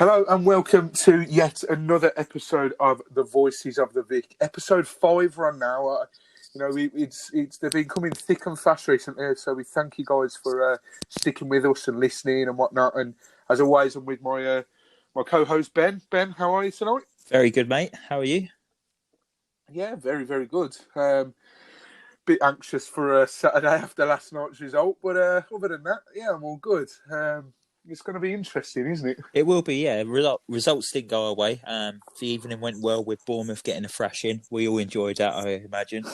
Hello and welcome to yet another episode of the Voices of the Vic. Episode 5 we're on now. They've been coming thick and fast recently, so we thank you guys for sticking with us and listening and whatnot. And as always, I'm with my co-host Ben. Ben, how are you tonight? Very good, mate. How are you? Yeah, very, very good. Bit anxious for Saturday after last night's result, but other than that, yeah, I'm all good. It's going to be interesting, isn't it? It will be, yeah. Results did go away. The evening went well with Bournemouth getting a thrashing. We all enjoyed that, I imagine.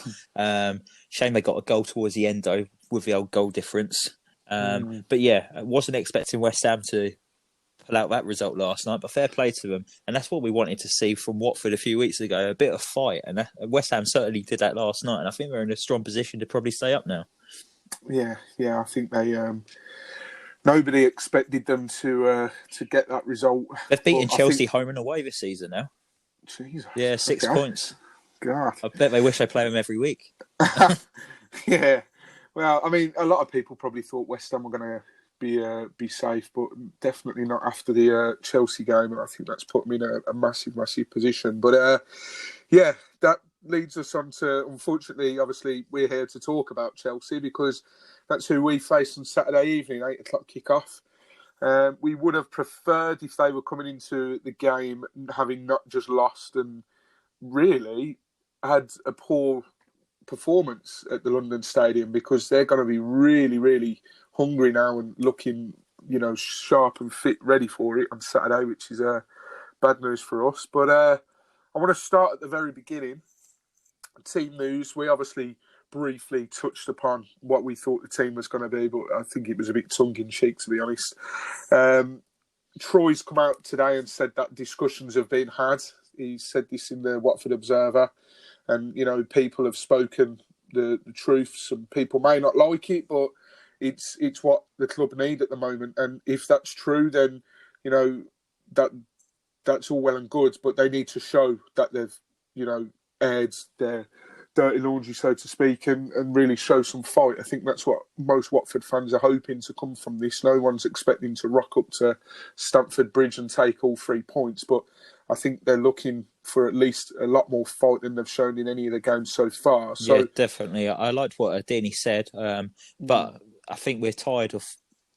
Shame they got a goal towards the end, though, with the old goal difference. But yeah, I wasn't expecting West Ham to pull out that result last night, but fair play to them. And that's what we wanted to see from Watford a few weeks ago, a bit of fight. And West Ham certainly did that last night. And I think we're in a strong position to probably stay up now. Yeah, I think they... Nobody expected them to get that result. They've beaten Chelsea home and away this season now. Jesus. Yeah, 6 points. God. I bet they wish they play them every week. Yeah. Well, I mean, a lot of people probably thought West Ham were going to be safe, but definitely not after the Chelsea game. And I think that's put them in a massive, massive position. But yeah, that leads us on to, unfortunately, obviously, we're here to talk about Chelsea because that's who we face on Saturday evening, 8 o'clock kickoff. We would have preferred if they were coming into the game having not just lost and really had a poor performance at the London Stadium, because they're going to be really, really hungry now and looking, sharp and fit, ready for it on Saturday, which is bad news for us. But I want to start at the very beginning. Team news. We obviously briefly touched upon what we thought the team was going to be, but I think it was a bit tongue-in-cheek, to be honest. Troy's come out today and said that discussions have been had. He said this in the Watford Observer, and people have spoken the truth. Some people may not like it, but it's what the club need at the moment. And if that's true, then that's all well and good, but they need to show that they've aired their dirty laundry, so to speak, and really show some fight. I think that's what most Watford fans are hoping to come from this. No one's expecting to rock up to Stamford Bridge and take all 3 points, but I think they're looking for at least a lot more fight than they've shown in any of the games so far. So, yeah, definitely. I liked what Adini said, but I think we're tired of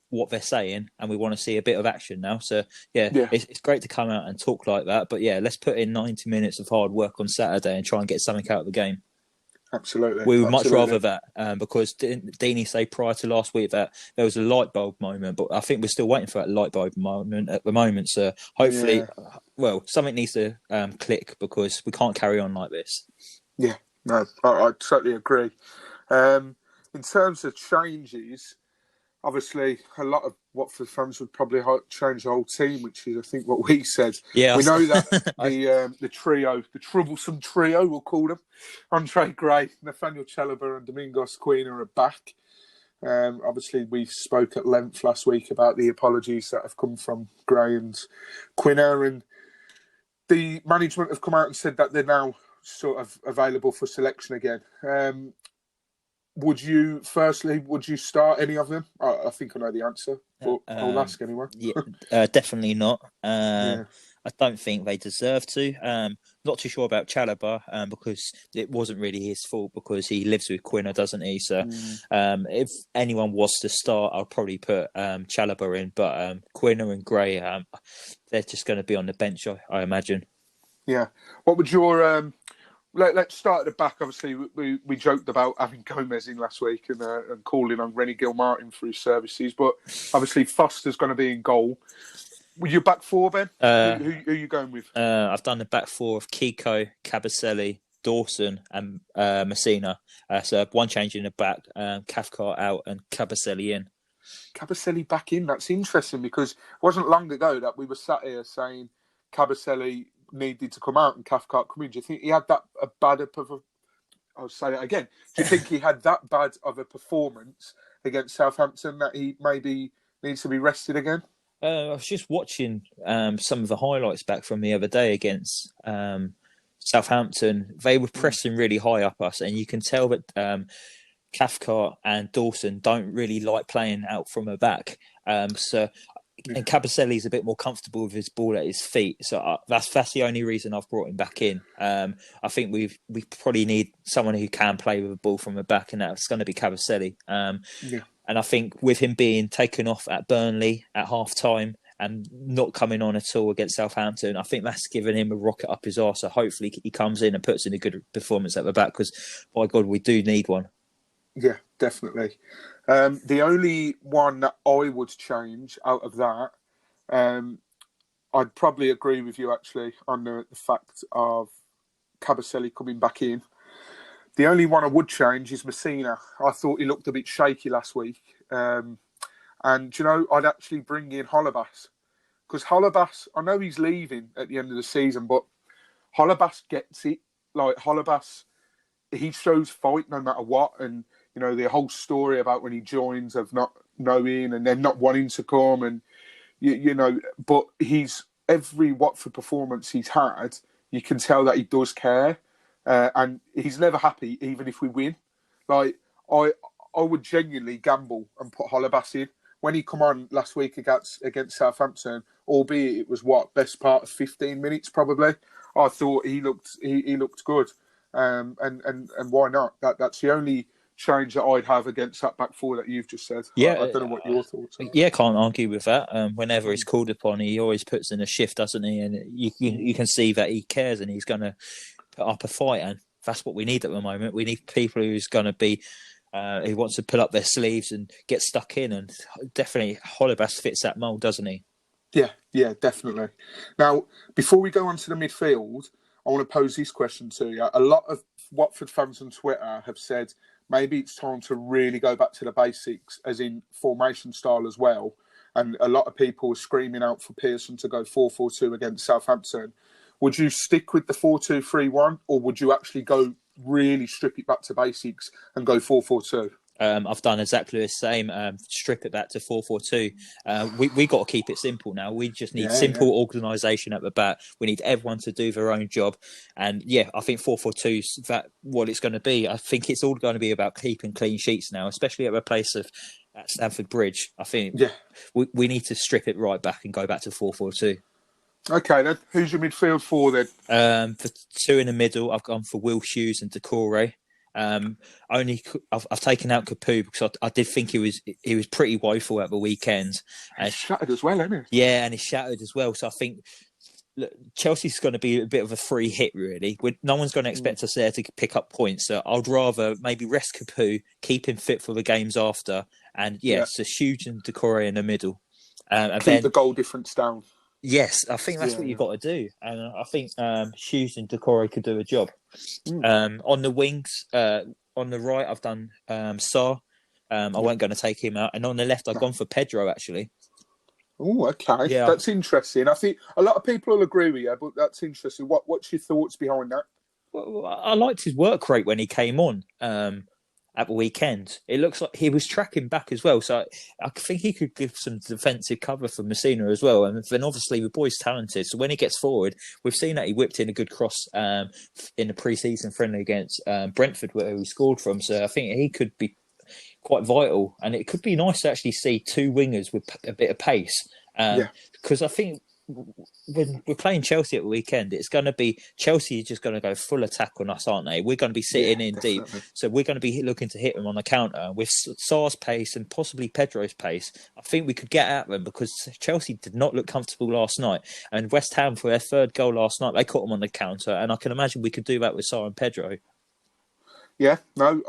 what they're saying and we want to see a bit of action now. So, yeah. It's great to come out and talk like that. But, yeah, let's put in 90 minutes of hard work on Saturday and try and get something out of the game. Absolutely. We would much rather that, because Deeney said prior to last week that there was a light bulb moment, but I think we're still waiting for that light bulb moment at the moment. So hopefully, something needs to click, because we can't carry on like this. Yeah, no, I totally agree. In terms of changes, obviously, a lot of Watford fans would probably change the whole team, which is, I think, what we said. Yeah, we know that the trio, the troublesome trio, we'll call them, Andre Gray, Nathaniel Chalobah and Domingos Quina are back. Obviously, we spoke at length last week about the apologies that have come from Gray and Quina, and the management have come out and said that they're now sort of available for selection again. Would you start any of them? I think I know the answer, but I'll ask anyway. Yeah, definitely not. I don't think they deserve to. Not too sure about Chalobah, because it wasn't really his fault, because he lives with Quina, doesn't he? So if anyone was to start, I'll probably put Chalobah in. But Quina and Gray, they're just going to be on the bench, I imagine. Yeah. What would your... Let's start at the back. Obviously, we joked about having Gomez in last week and calling on Rennie Gilmartin for his services. But obviously, Foster's going to be in goal. Were you back four, Ben? Who are you going with? I've done the back four of Kiko, Cabaselli, Dawson and Messina. So one change in the back, Cathcart out and Cabaselli in. Cabaselli back in? That's interesting, because it wasn't long ago that we were sat here saying Cabaselli needed to come out and Cathcart come in. Do you think he had that bad of a... I'll say it again. Do you think he had that bad of a performance against Southampton that he maybe needs to be rested again? I was just watching some of the highlights back from the other day against Southampton. They were pressing really high up us, and you can tell that Cathcart and Dawson don't really like playing out from the back. So And Cabaselli's a bit more comfortable with his ball at his feet, so that's the only reason I've brought him back in. I think we probably need someone who can play with a ball from the back, and that's going to be Cabaselli. And I think with him being taken off at Burnley at half time and not coming on at all against Southampton, I think that's given him a rocket up his arse. So hopefully he comes in and puts in a good performance at the back, because by God, we do need one. Yeah, definitely. The only one that I would change out of that, I'd probably agree with you actually on the fact of Cabaselli coming back in. The only one I would change is Messina. I thought he looked a bit shaky last week. And, I'd actually bring in Holebas. Because Holebas, I know he's leaving at the end of the season, but Holebas gets it. Like, Holebas, he shows fight no matter what. And, the whole story about when he joins of not knowing and then not wanting to come. And, but every Watford performance he's had, you can tell that he does care. And he's never happy, even if we win. Like, I would genuinely gamble and put Holebas in. When he come on last week against Southampton, albeit it was best part of 15 minutes probably, I thought he looked good. And why not? That's the only change that I'd have against that back four that you've just said. Yeah, I don't know what your thoughts are. Yeah, can't argue with that. Whenever he's called upon, he always puts in a shift, doesn't he? And you can see that he cares and he's going to put up a fight, and that's what we need at the moment. We need people who's going to be who wants to pull up their sleeves and get stuck in, and definitely Holebas fits that mould, doesn't he? Yeah, definitely. Now, before we go on to the midfield, I want to pose this question to you. A lot of Watford fans on Twitter have said maybe it's time to really go back to the basics, as in formation style as well. And a lot of people are screaming out for Pearson to go 4-4-2 against Southampton. Would you stick with the 4-2-3-1, or would you actually go really strip it back to basics and go 4-4-2? I've done exactly the same. Strip it back to 4-4-2. We got to keep it simple now. We just need simple organisation at the back. We need everyone to do their own job. And I think 4-4-2 is that what it's going to be. I think it's all going to be about keeping clean sheets now, especially at the place of at Stamford Bridge. I think we need to strip it right back and go back to 4-4-2. Okay, then. Who's your midfield for then? For two in the middle, I've gone for Will Hughes and Decore. I've taken out Capoue because I did think he was pretty woeful at the weekend. He's shattered as well, isn't he? Yeah, and he's shattered as well. So I think Chelsea's going to be a bit of a free hit, really. No one's going to expect us there to pick up points. So I'd rather maybe rest Capoue, keep him fit for the games after, and so Hughes and Decore in the middle. And keep the goal difference down. Yes, I think that's what you've got to do. And I think Hughes and Decore could do a job. On the wings, on the right, I've done Sarr. I wasn't going to take him out. And on the left, I've gone for Pedro, actually. Oh, okay. Yeah. That's interesting. I think a lot of people will agree with you, but that's interesting. What's your thoughts behind that? Well, I liked his work rate when he came on at the weekend. It looks like he was tracking back as well. So I think he could give some defensive cover for Messina as well. And then obviously the boy's talented. So when he gets forward, we've seen that he whipped in a good cross in the pre-season friendly against Brentford, where he scored from. So I think he could be quite vital. And it could be nice to actually see two wingers with a bit of pace. Because I think when we're playing Chelsea at the weekend, it's going to be Chelsea are just going to go full attack on us, aren't they? We're going to be sitting in deep, so we're going to be looking to hit them on the counter with Sarr's pace and possibly Pedro's pace. I think we could get at them because Chelsea did not look comfortable last night, and West Ham for their third goal last night, they caught them on the counter, and I can imagine we could do that with Sarr and Pedro. Yeah, no,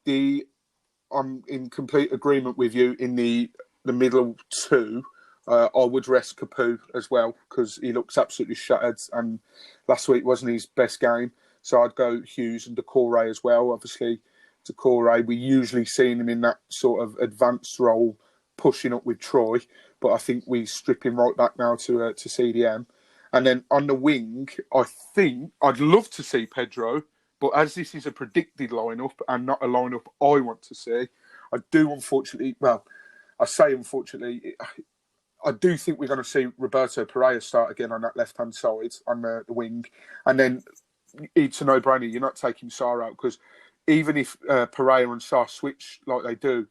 I'm in complete agreement with you in the middle two. I would rest Capoue as well because he looks absolutely shattered, and last week wasn't his best game. So I'd go Hughes and Decore as well. Obviously, Decore, we usually seen him in that sort of advanced role, pushing up with Troy, but I think we strip him right back now to CDM. And then on the wing, I think I'd love to see Pedro, but as this is a predicted lineup and not a lineup I want to see, I do unfortunately. Well, I say unfortunately. I do think we're going to see Roberto Pereira start again on that left-hand side on the wing. And then it's a no-brainer. You're not taking Sarr out because even if Pereira and Sarr switch like they do,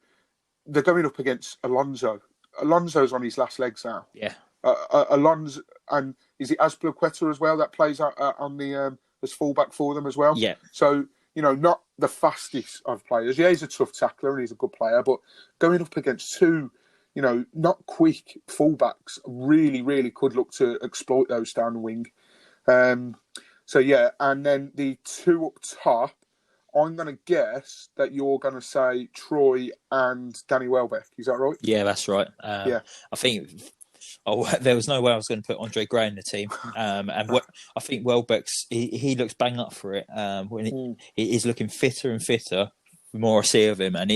they're going up against Alonso. Alonso's on his last legs now. Yeah. Alonso, and is it Azpilicueta as well that plays on the as fullback for them as well? Yeah. So, not the fastest of players. Yeah, he's a tough tackler and he's a good player, but going up against two, not quick fullbacks really, really could look to exploit those down the wing. So, yeah, and then the two up top, I'm going to guess that you're going to say Troy and Danny Welbeck. Is that right? Yeah, that's right. Yeah. I think there was no way I was going to put Andre Gray in the team. I think Welbeck's, he looks bang up for it. When he's looking fitter and fitter, the more I see of him. And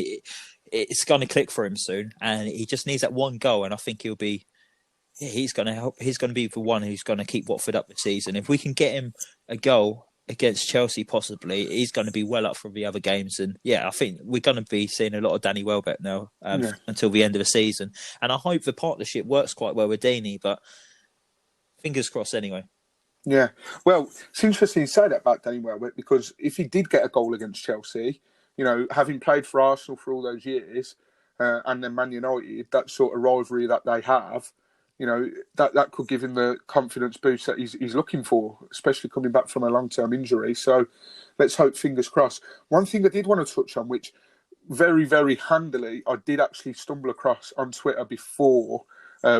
it's going to click for him soon. And he just needs that one goal. And I think he'll be... Yeah, he's going to help. He's going to be the one who's going to keep Watford up this season. If we can get him a goal against Chelsea, possibly, he's going to be well up for the other games. And yeah, I think we're going to be seeing a lot of Danny Welbeck now until the end of the season. And I hope the partnership works quite well with Deeney, but fingers crossed anyway. Yeah. Well, it's interesting you say that about Danny Welbeck, because if he did get a goal against Chelsea, having played for Arsenal for all those years, and then Man United, that sort of rivalry that they have, that could give him the confidence boost that he's looking for, especially coming back from a long-term injury. So let's hope, fingers crossed. One thing I did want to touch on, which very, very handily I did actually stumble across on Twitter before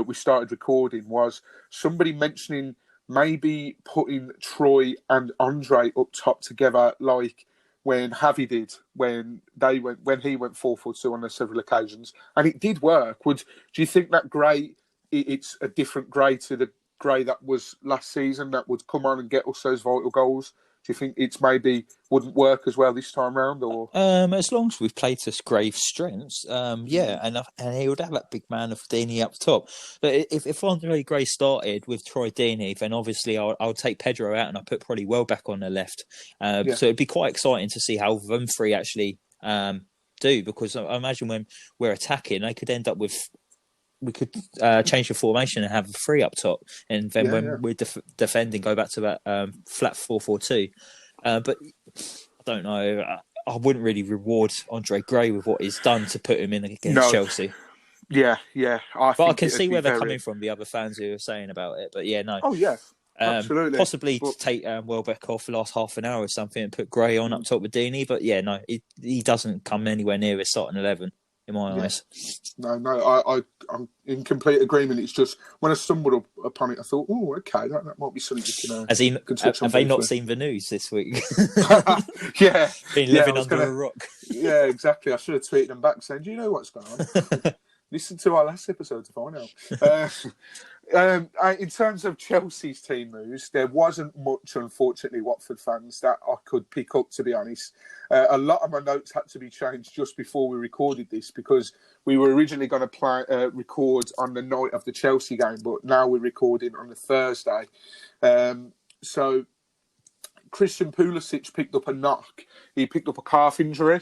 we started recording, was somebody mentioning maybe putting Troy and Andre up top together, like when Javi did, when he went 4-4-2 on several occasions, and it did work. Do you think that Gray, it's a different Gray to the Gray that was last season that would come on and get us those vital goals? Do you think it's maybe wouldn't work as well this time round, or as long as we've played to Graves' strengths, and he would have that big man of Deeney up top. But if Andre Gray started with Troy Deeney, then obviously I'll take Pedro out and I'll put probably Welbeck on the left. So it'd be quite exciting to see how them three actually do, because I imagine when we're attacking, they could end up with. We could change the formation and have three up top, and then we're defending, go back to that flat 4-4-2. But I don't know. I wouldn't really reward Andre Gray with what he's done to put him in against Chelsea. Yeah. I can see where they're coming from, the other fans who are saying about it. But yeah, no. Oh, yeah. Absolutely. Possibly take Welbeck off the last half an hour or something and put Gray on up top with Deeney. But yeah, no, he doesn't come anywhere near his starting 11. In my eyes. No, I'm in complete agreement. It's just when I stumbled upon it, I thought, oh, okay, that might be something you can have they not seen the news this week? Yeah. Been living under a rock. Yeah, exactly. I should have tweeted them back saying, do you know what's going on? Listen to our last episode to find out. In terms of Chelsea's team moves, there wasn't much, unfortunately, Watford fans, that I could pick up, to be honest. A lot of my notes had to be changed just before we recorded this, because we were originally going to record on the night of the Chelsea game, but now we're recording on the Thursday. So Christian Pulisic picked up a knock. He picked up a calf injury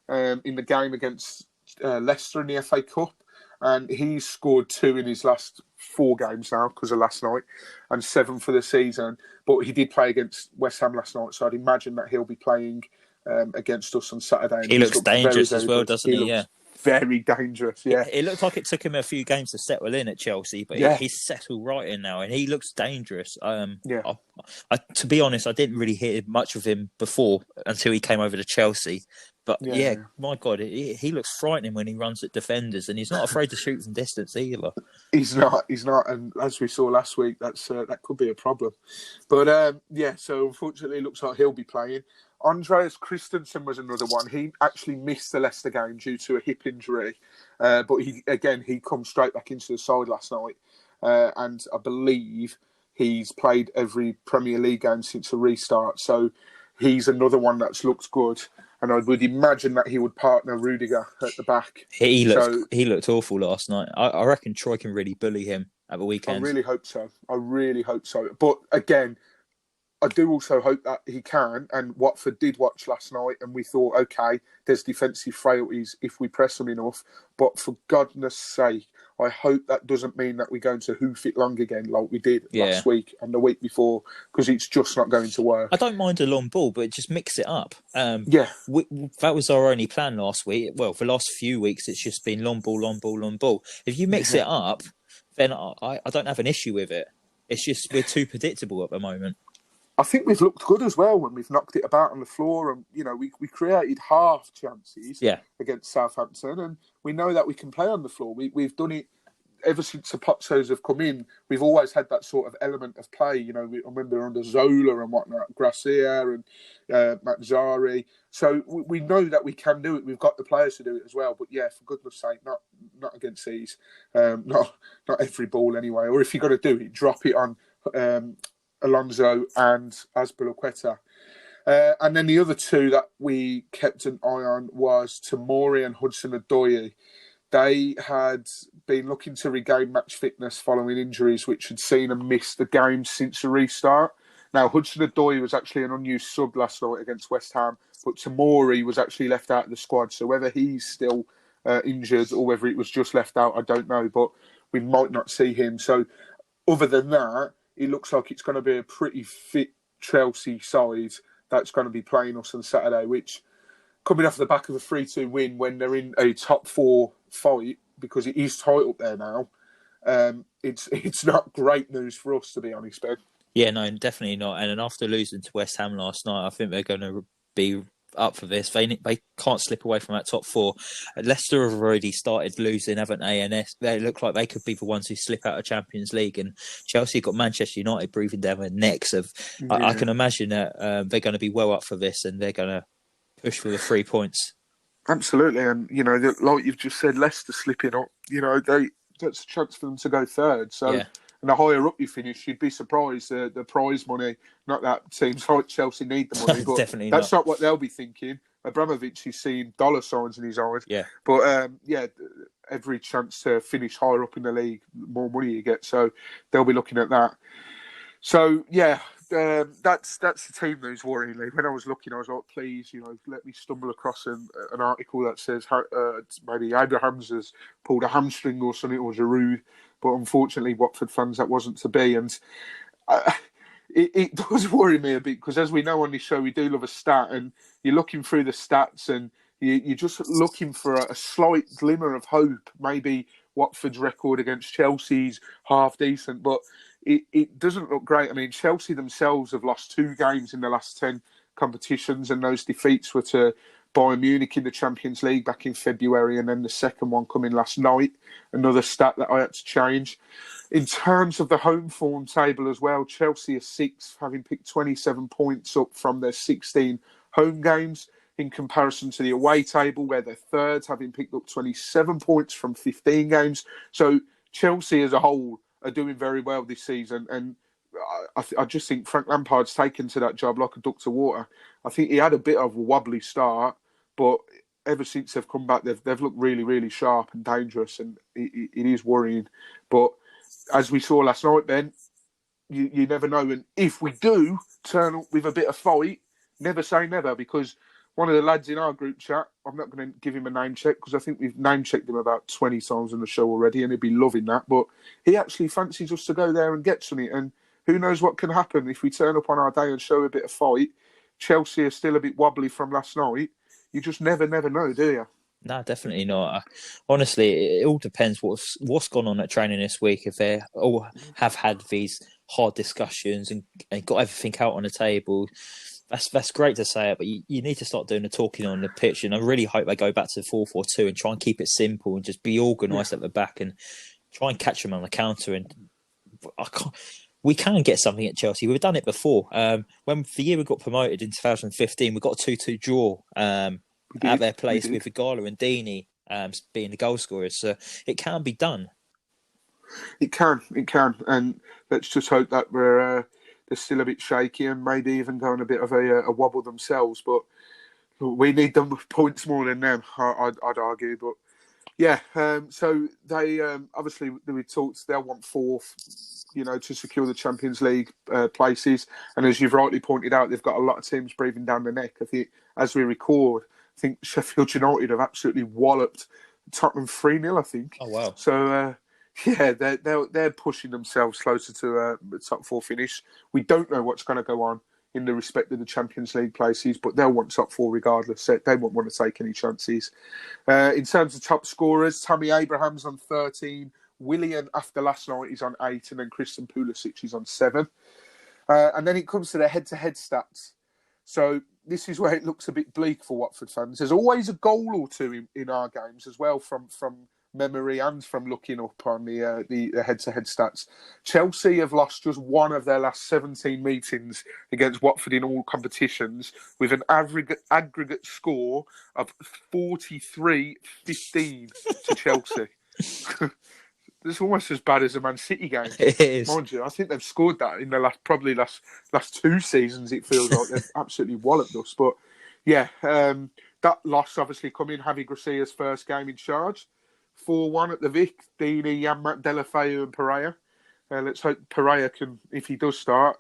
in the game against Leicester in the FA Cup. And he's scored 2 in his last 4 games now because of last night, and 7 for the season. But he did play against West Ham last night, so I'd imagine that he'll be playing against us on Saturday. He looks dangerous as well, doesn't he? Yeah. Very dangerous, yeah. It looked like it took him a few games to settle in at Chelsea, but he's settled right in now, and he looks dangerous. To be honest, I didn't really hear much of him before until he came over to Chelsea. But my God, he looks frightening when he runs at defenders, and he's not afraid to shoot from distance either. He's not, and as we saw last week, that could be a problem. But so unfortunately, it looks like he'll be playing. Andreas Christensen was another one. He actually missed the Leicester game due to a hip injury, but he comes straight back into the side last night, and I believe he's played every Premier League game since the restart. So he's another one that's looked good. And I would imagine that he would partner Rudiger at the back. He looked awful last night. I reckon Troy can really bully him at the weekend. I really hope so. But again, I do also hope that he can. And Watford did watch last night, and we thought, okay, there's defensive frailties if we press them enough. But for goodness sake, I hope that doesn't mean that we're going to hoof it long again like we did Yeah. last week and the week before, because it's just not going to work. I don't mind a long ball, but just mix it up. Yeah. That was our only plan last week. Well, for the last few weeks, it's just been long ball, long ball, long ball. If you mix it up, then I don't have an issue with it. It's just we're too predictable at the moment. I think we've looked good as well when we've knocked it about on the floor, and we created half chances against Southampton, and we know that we can play on the floor. We've done it ever since the Pozzos have come in. We've always had that sort of element of play. I remember under Zola and whatnot, Gracia and Mazzari. So we know that we can do it. We've got the players to do it as well. But yeah, for goodness sake, not against these. Not every ball anyway. Or if you're going to do it, drop it on Alonso and Azpilicueta. And then the other two that we kept an eye on was Tamori and Hudson-Odoi. They had been looking to regain match fitness following injuries, which had seen them miss the game since the restart. Now, Hudson-Odoi was actually an unused sub last night against West Ham, but Tamori was actually left out of the squad. So whether he's still injured or whether it was just left out, I don't know. But we might not see him. So other than that, it looks like it's going to be a pretty fit Chelsea side that's going to be playing us on Saturday, which, coming off the back of a 3-2 win when they're in a top four fight, because it is tight up there now, it's not great news for us, to be honest, Ben. Yeah, no, definitely not. And then after losing to West Ham last night, I think they're going to be up for this. They can't slip away from that top four. Leicester have already started losing, haven't they? And they look like they could be the ones who slip out of Champions League. And Chelsea got Manchester United breathing down their necks. I can imagine that they're going to be well up for this, and they're going to push for the 3 points. Absolutely, and like you've just said, Leicester slipping up. That's a chance for them to go third. So, and the higher up you finish, you'd be surprised. The prize money, not that teams like Chelsea need the money, but Definitely that's not what they'll be thinking. Abramovich is seeing dollar signs in his eyes. Yeah, but every chance to finish higher up in the league, the more money you get. So they'll be looking at that. So that's the team news worryingly. When I was looking, I was like, please, let me stumble across an article that says maybe Abrahams has pulled a hamstring or something, or Giroud. But unfortunately, Watford fans, that wasn't to be. And it does worry me a bit, because as we know on this show, we do love a stat, and you're looking through the stats and you're just looking for a slight glimmer of hope. Maybe Watford's record against Chelsea's half decent, but it doesn't look great. I mean, Chelsea themselves have lost 2 games in the last 10 competitions, and those defeats were to Bayern Munich in the Champions League back in February, and then the second one coming last night. Another stat that I had to change. In terms of the home form table as well, Chelsea are 6th, having picked 27 points up from their 16 home games, in comparison to the away table, where they're 3rd, having picked up 27 points from 15 games. So Chelsea as a whole are doing very well this season, and I just think Frank Lampard's taken to that job like a duck to water. I think he had a bit of a wobbly start, but ever since they've come back, they've looked really, really sharp and dangerous, and it is worrying. But as we saw last night, Ben, you never know. And if we do turn up with a bit of fight, never say never, because one of the lads in our group chat, I'm not going to give him a name check because I think we've name checked him about 20 times on the show already, and he'd be loving that. But he actually fancies us to go there and get something. And who knows what can happen if we turn up on our day and show a bit of fight. Chelsea are still a bit wobbly from last night. You just never know, do you? No, definitely not. Honestly, it all depends what's gone on at training this week. If they all have had these hard discussions and got everything out on the table, that's great to say it, but you need to start doing the talking on the pitch. And I really hope they go back to the 4-4-2 and try and keep it simple and just be organised at the back and try and catch them on the counter. And we can get something at Chelsea. We've done it before. When the year we got promoted in 2015, we got a 2-2 draw at their place with Igala and Deeney being the goal scorers. So it can be done. It can. And let's just hope that they're still a bit shaky and maybe even going a bit of a wobble themselves. But we need them points more than them, I'd argue. But yeah, so they obviously, we talked, they'll want 4th, to secure the Champions League places. And as you've rightly pointed out, they've got a lot of teams breathing down the neck. I think as we record, I think Sheffield United have absolutely walloped Tottenham 3-0, I think. Oh, wow. So, Yeah, they're pushing themselves closer to a top four finish. We don't know what's going to go on in the respect of the Champions League places, but they'll want top four regardless. They won't want to take any chances. In terms of top scorers, Tammy Abraham's on 13, Willian after last night is on 8, and then Christian Pulisic is on 7. And then it comes to their head-to-head stats. So this is where it looks a bit bleak for Watford fans. There's always a goal or two in our games as well from memory and from looking up on the head-to-head stats. Chelsea have lost just one of their last 17 meetings against Watford in all competitions with an aggregate score of 43-15 to Chelsea. It's almost as bad as a Man City game. It is. Mind you, I think they've scored that in the last 2 seasons. It feels like they've absolutely walloped us. But yeah, that loss obviously coming Javi Gracia's first game in charge. 4-1 at the Vic, Deeney, Yanmat, Delafeu and Pereira. Let's hope Pereira can, if he does start,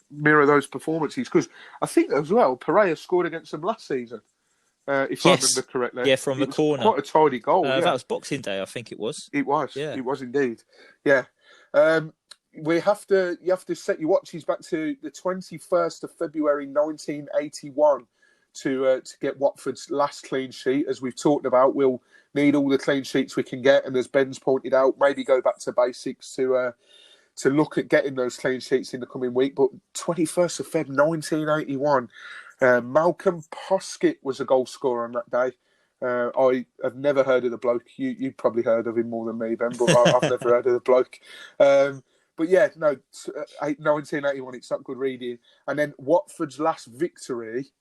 mirror those performances. Because I think as well, Pereira scored against them last season. If I remember correctly. Yeah, from the corner. Quite a tidy goal. That was Boxing Day, I think it was. It was. Yeah. It was indeed. Yeah. You have to set your watches back to the 21st of February 1981 to get Watford's last clean sheet. As we've talked about, we'll need all the clean sheets we can get, and as Ben's pointed out, maybe go back to basics to look at getting those clean sheets in the coming week. But 21st of Feb 1981. Malcolm Poskett was a goal scorer on that day. I have never heard of the bloke. You've probably heard of him more than me, Ben, but I've never heard of the bloke. But yeah, no, 1981, it's not good reading. And then Watford's last victory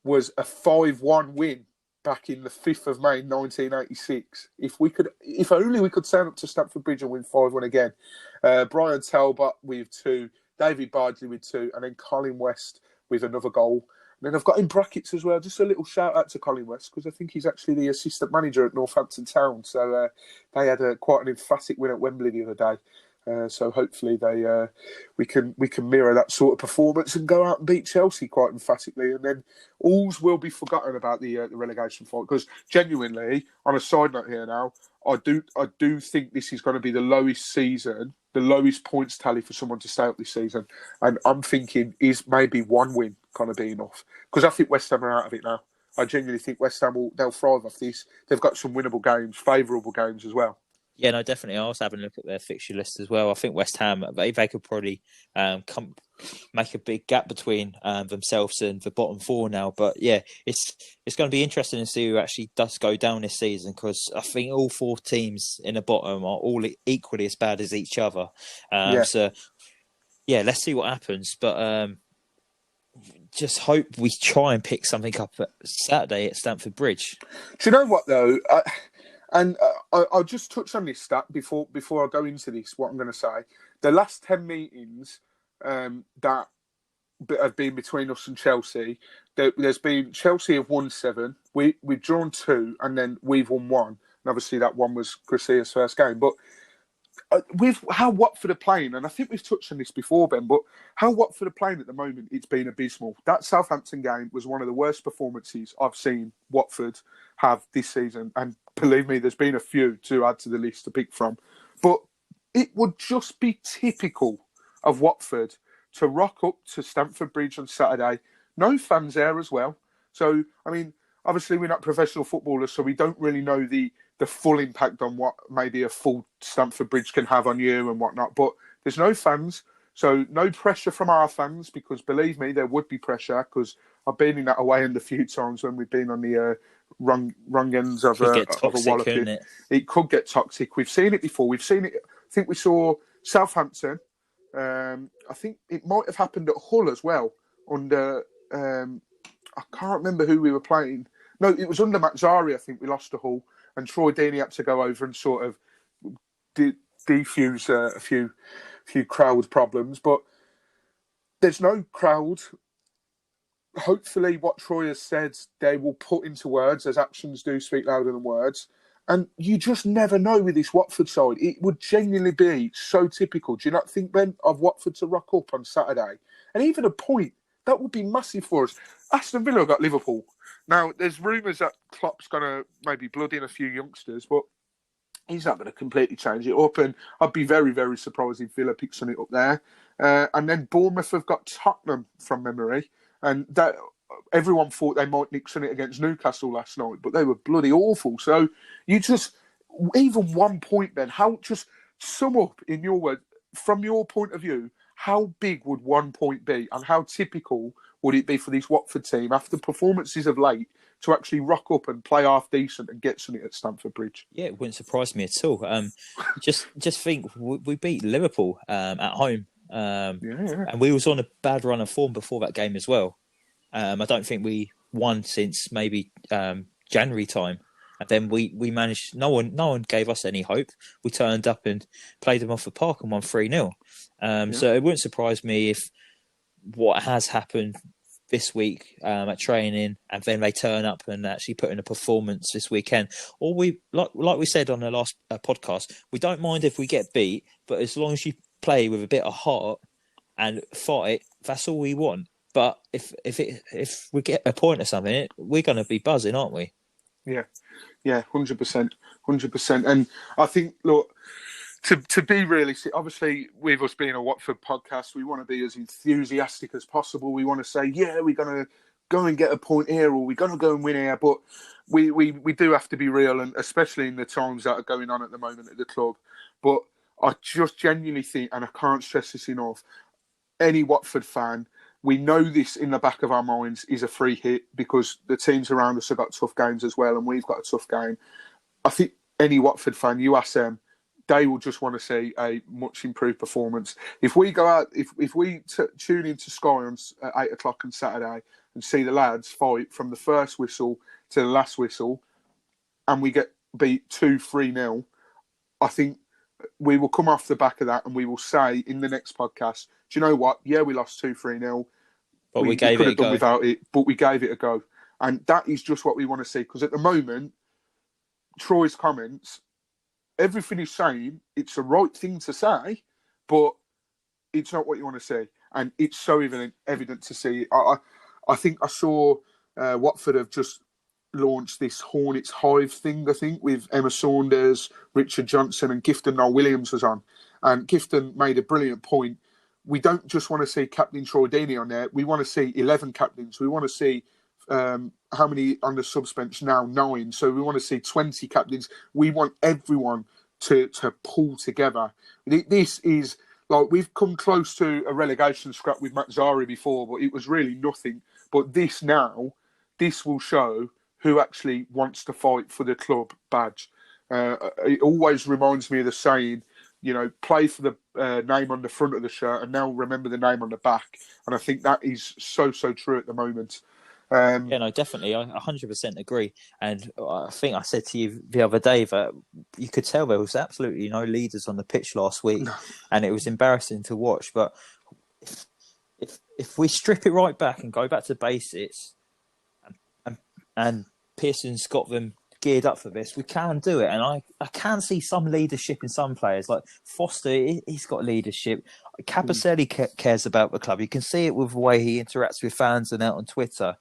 was a 5-1 win back in the 5th of May, 1986. If only we could turn up to Stamford Bridge and win 5-1 again. Brian Talbot with 2, David Bardsley with 2, and then Colin West with another goal. And then I've got in brackets as well, just a little shout out to Colin West, because I think he's actually the assistant manager at Northampton Town. So they had quite an emphatic win at Wembley the other day. So hopefully we can mirror that sort of performance and go out and beat Chelsea quite emphatically. And then alls will be forgotten about the relegation fight, because genuinely, on a side note here now, I do think this is going to be the lowest season, the lowest points tally for someone to stay up this season. And I'm thinking, is maybe one win going to be enough? Because I think West Ham are out of it now. I genuinely think West Ham they'll thrive off this. They've got some winnable games, favourable games as well. Yeah, no, definitely. I was having a look at their fixture list as well. I think West Ham, they could probably make a big gap between themselves and the bottom 4 now. But yeah, it's going to be interesting to see who actually does go down this season, because I think all 4 teams in the bottom are all equally as bad as each other. So yeah, let's see what happens. But just hope we try and pick something up at Saturday at Stamford Bridge. Do you know what though? I'll just touch on this stat before I go into this, what I'm going to say. The last 10 meetings that have been between us and Chelsea, there's been Chelsea have won 7, we've drawn 2, and then we've won 1. And obviously that one was Gracia's first game. But with how Watford are playing, and I think we've touched on this before, Ben, but how Watford are playing at the moment, it's been abysmal. That Southampton game was one of the worst performances I've seen Watford have this season. And believe me, there's been a few to add to the list to pick from. But it would just be typical of Watford to rock up to Stamford Bridge on Saturday. No fans there as well. So, I mean, obviously we're not professional footballers, so we don't really know the full impact on what maybe a full Stamford Bridge can have on you and whatnot. But there's no fans, so no pressure from our fans, because believe me, there would be pressure, because I've been in that away end a few times when we've been on the wrong ends of a walloping. It could get toxic. We've seen it before. We've seen it. I think we saw Southampton. I think it might have happened at Hull as well. Under I can't remember who we were playing. No, it was under Mazzari. I think we lost to Hull, and Troy Deeney had to go over and sort of defuse a few crowd problems. But there's no crowd. Hopefully what Troy has said, they will put into words, as actions do speak louder than words. And you just never know with this Watford side. It would genuinely be so typical. Do you not think, Ben, of Watford to rock up on Saturday? And even a point, that would be massive for us. Aston Villa got Liverpool. Now, there's rumours that Klopp's going to maybe blood in a few youngsters, but He's not going to completely change it up, and I'd be very, very surprised if Villa picks on it up there. And then Bournemouth have got Tottenham from memory, and that everyone thought they might nick on it against Newcastle last night, but they were bloody awful. So you just even 1 point, then how just sum up in your words from your point of view, how big would 1 point be, and how typical would it be for this Watford team after performances of late to actually rock up and play half decent and get something at Stamford Bridge? Yeah, it wouldn't surprise me at all. Just think we beat Liverpool at home, and we was on a bad run of form before that game as well. I don't think we won since maybe January time, and then we managed. No one gave us any hope. We turned up and played them off the park and won 3-0. So it wouldn't surprise me if what has happened this week at training, and then they turn up and actually put in a performance this weekend. Or we, like we said on the last podcast, we don't mind if we get beat, but as long as you play with a bit of heart and fight, that's all we want. But if we get a point or something, we're going to be buzzing, aren't we? Yeah, 100%. And I think, look, to be realistic, obviously, with us being a Watford podcast, we want to be as enthusiastic as possible. We want to say, yeah, we're going to go and get a point here, or we're going to go and win here. But we do have to be real, and especially in the times that are going on at the moment at the club. But I just genuinely think, and I can't stress this enough, any Watford fan, we know this in the back of our minds is a free hit, because the teams around us have got tough games as well, and we've got a tough game. I think any Watford fan, you ask them, they will just want to see a much improved performance. If we go out, if we tune into Sky on 8 o'clock on Saturday and see the lads fight from the first whistle to the last whistle, and we get beat 2-3-0, I think we will come off the back of that and we will say in the next podcast, do you know what? Yeah, we lost 2-3-0. But we could have done without it, but we gave it a go. And that is just what we want to see. Because at the moment, Troy's comments, everything he's saying, it's the right thing to say, but it's not what you want to see. And it's so evident to see. I think I saw Watford have just launched this Hornets Hive thing, I think, with Emma Saunders, Richard Johnson, and Gifton Noel Williams was on. And Gifton made a brilliant point. We don't just want to see Captain Troy Deeney on there. We want to see 11 captains. We want to see how many on the subbench now? 9. So we want to see 20 captains. We want everyone to pull together. This is like, we've come close to a relegation scrap with Mazzari before, but it was really nothing. But this will show who actually wants to fight for the club badge. It always reminds me of the saying, play for the name on the front of the shirt and now remember the name on the back. And I think that is so true at the moment. Yeah, no, definitely. I 100% agree. And I think I said to you the other day that you could tell there was absolutely no leaders on the pitch last week, and it was embarrassing to watch. But if we strip it right back and go back to basics, and Pearson's got them geared up for this, we can do it. And I can see some leadership in some players. Like Foster, he's got leadership. Cabaselli cares about the club. You can see it with the way he interacts with fans and out on Twitter.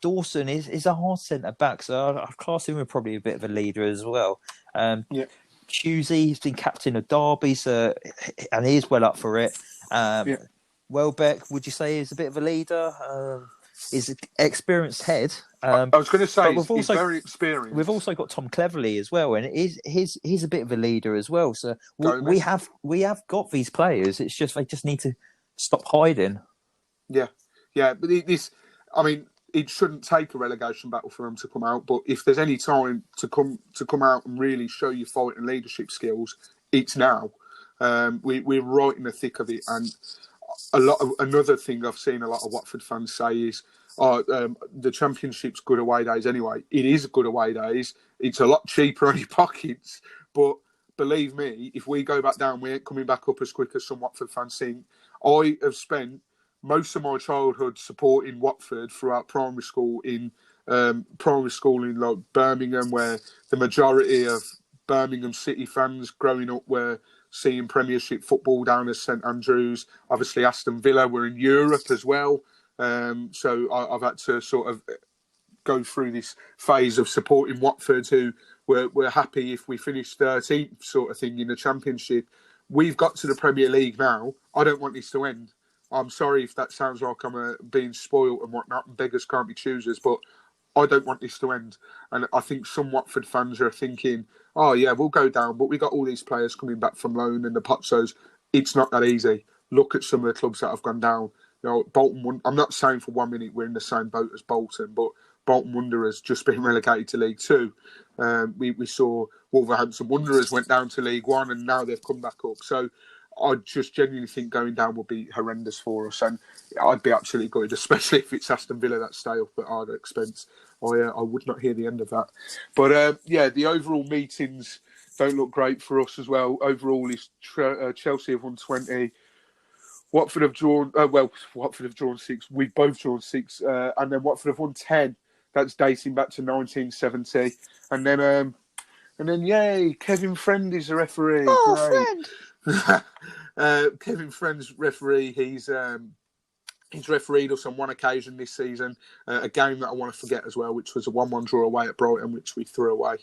Dawson is a hard centre back, so I class him as probably a bit of a leader as well. Chusey, he's been captain of Derby, so, and he's well up for it. Welbeck, would you say he's a bit of a leader? He's an experienced head. I was going to say he's very experienced. We've also got Tom Cleverley as well, and he's a bit of a leader as well. So we have got these players. It's just they just need to stop hiding. Yeah. But it shouldn't take a relegation battle for them to come out. But if there's any time to come out and really show your fight and leadership skills, it's now. We're right in the thick of it. And another thing I've seen a lot of Watford fans say is, the Championship's good away days anyway. It is good away days. It's a lot cheaper on your pockets. But believe me, if we go back down, we ain't coming back up as quick as some Watford fans think. I have spent most of my childhood supporting Watford throughout primary school in like Birmingham, where the majority of Birmingham City fans growing up were seeing Premiership football down at St Andrews. Obviously, Aston Villa were in Europe as well. So I've had to sort of go through this phase of supporting Watford, who we're happy if we finish 13th sort of thing in the Championship. We've got to the Premier League now. I don't want this to end. I'm sorry if that sounds like I'm being spoiled and whatnot, and beggars can't be choosers, but I don't want this to end. And I think some Watford fans are thinking, oh, yeah, we'll go down, but we got all these players coming back from loan and the Pozzos. It's not that easy. Look at some of the clubs that have gone down. You know, Bolton, I'm not saying for 1 minute we're in the same boat as Bolton, but Bolton Wanderers just been relegated to League Two. We saw Wolverhampton Wanderers went down to League One and now they've come back up. So I just genuinely think going down will be horrendous for us, and I'd be absolutely gutted, especially if it's Aston Villa that stay up at our expense. I would not hear the end of that. But yeah, the overall meetings don't look great for us as well. Overall, is Chelsea have won 20. Watford have drawn. Watford have drawn 6. We've both drawn 6, and then Watford have won 10. That's dating back to 1970, and then yay, Kevin Friend is the referee. Oh, Great. Friend! Kevin Friend's referee. He's refereed us on one occasion this season, a game that I want to forget as well, which was a 1-1 draw away at Brighton, which we threw away.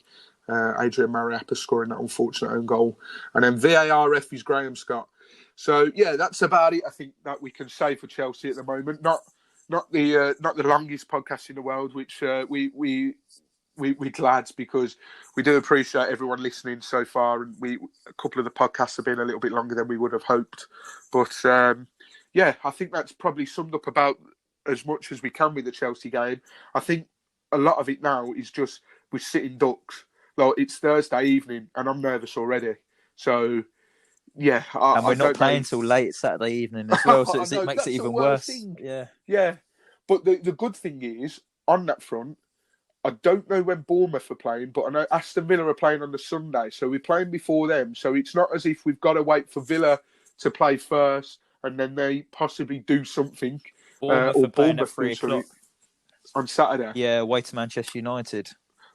Adrian Mariappa scoring that unfortunate own goal, and then VAR ref is Graham Scott. So yeah, that's about it. I think that we can say for Chelsea at the moment. Not the longest podcast in the world, which we're glad, because we do appreciate everyone listening so far, and a couple of the podcasts have been a little bit longer than we would have hoped. But yeah, I think that's probably summed up about as much as we can with the Chelsea game. I think a lot of it now is just we're sitting ducks. Like, it's Thursday evening and I'm nervous already. So yeah, and we're not playing till late Saturday evening as well, so it makes it even worse. Yeah. But the good thing is, on that front, I don't know when Bournemouth are playing, but I know Aston Villa are playing on the Sunday, so we're playing before them. So it's not as if we've got to wait for Villa to play first and then they possibly do something. Bournemouth or are playing Bournemouth at 3:00 on Saturday. Yeah, away to Manchester United.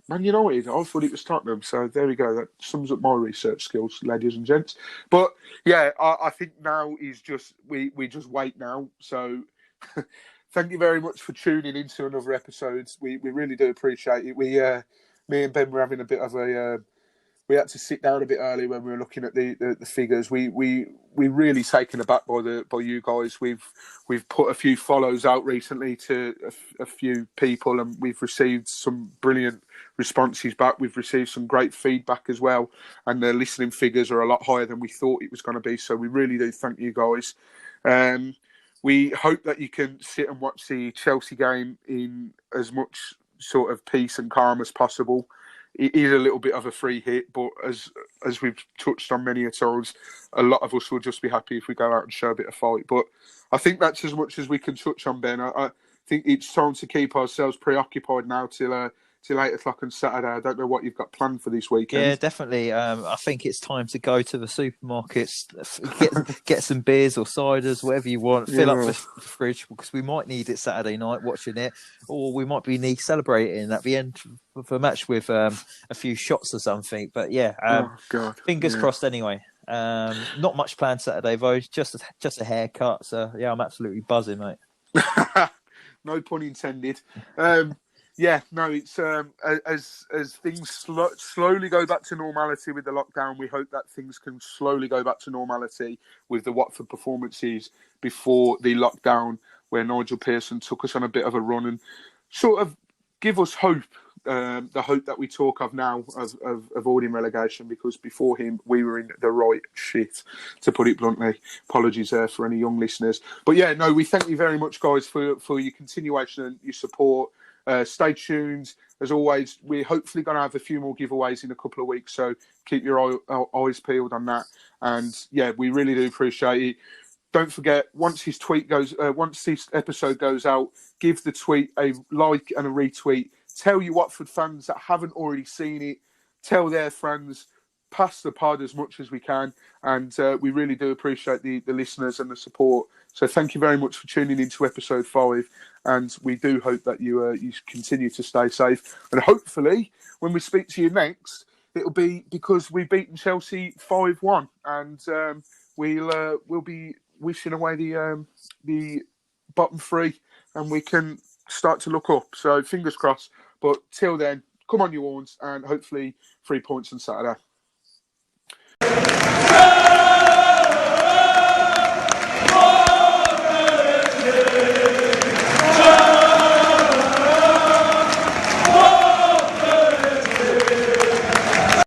Man United, I thought it was Tottenham. So there we go. That sums up my research skills, ladies and gents. But yeah, I think now is just we just wait now. So thank you very much for tuning into another episode. We really do appreciate it. Me and Ben were having a bit of we had to sit down a bit early when we were looking at the figures. We really taken aback by you guys. We've put a few follows out recently to a few people, and we've received some brilliant responses back. We've received some great feedback as well, and the listening figures are a lot higher than we thought it was going to be. So we really do thank you guys. We hope that you can sit and watch the Chelsea game in as much sort of peace and calm as possible. It is a little bit of a free hit, but as we've touched on many a times, a lot of us will just be happy if we go out and show a bit of fight. But I think that's as much as we can touch on, Ben. I think it's time to keep ourselves preoccupied now till 8:00 on Saturday. I don't know what you've got planned for this weekend. Yeah, definitely. I think it's time to go to the supermarkets, get some beers or ciders, whatever you want, fill up the fridge, because we might need it Saturday night watching it, or we might be celebrating at the end of a match with a few shots or something. But yeah, fingers crossed anyway. Not much planned Saturday though, just a haircut. So yeah, I'm absolutely buzzing, mate. No pun intended. Yeah, no, it's as things slowly go back to normality with the lockdown, we hope that things can slowly go back to normality with the Watford performances before the lockdown, where Nigel Pearson took us on a bit of a run and sort of give us hope, the hope that we talk of now of avoiding relegation, because before him we were in the right shit, to put it bluntly. Apologies there for any young listeners. But yeah, no, we thank you very much, guys, for your continuation and your support. Stay tuned. As always, we're hopefully going to have a few more giveaways in a couple of weeks, so keep your eyes peeled on that. And yeah, we really do appreciate it. Don't forget, once this episode goes out, give the tweet a like and a retweet. Tell your Watford fans that haven't already seen it. Tell their friends. Pass the pod as much as we can, and we really do appreciate the listeners and the support. So thank you very much for tuning into episode 5, and we do hope that you continue to stay safe. And hopefully, when we speak to you next, it'll be because we've beaten Chelsea 5-1, and we'll be wishing away the bottom 3, and we can start to look up. So fingers crossed. But till then, come on, you Horns, and hopefully 3 points on Saturday.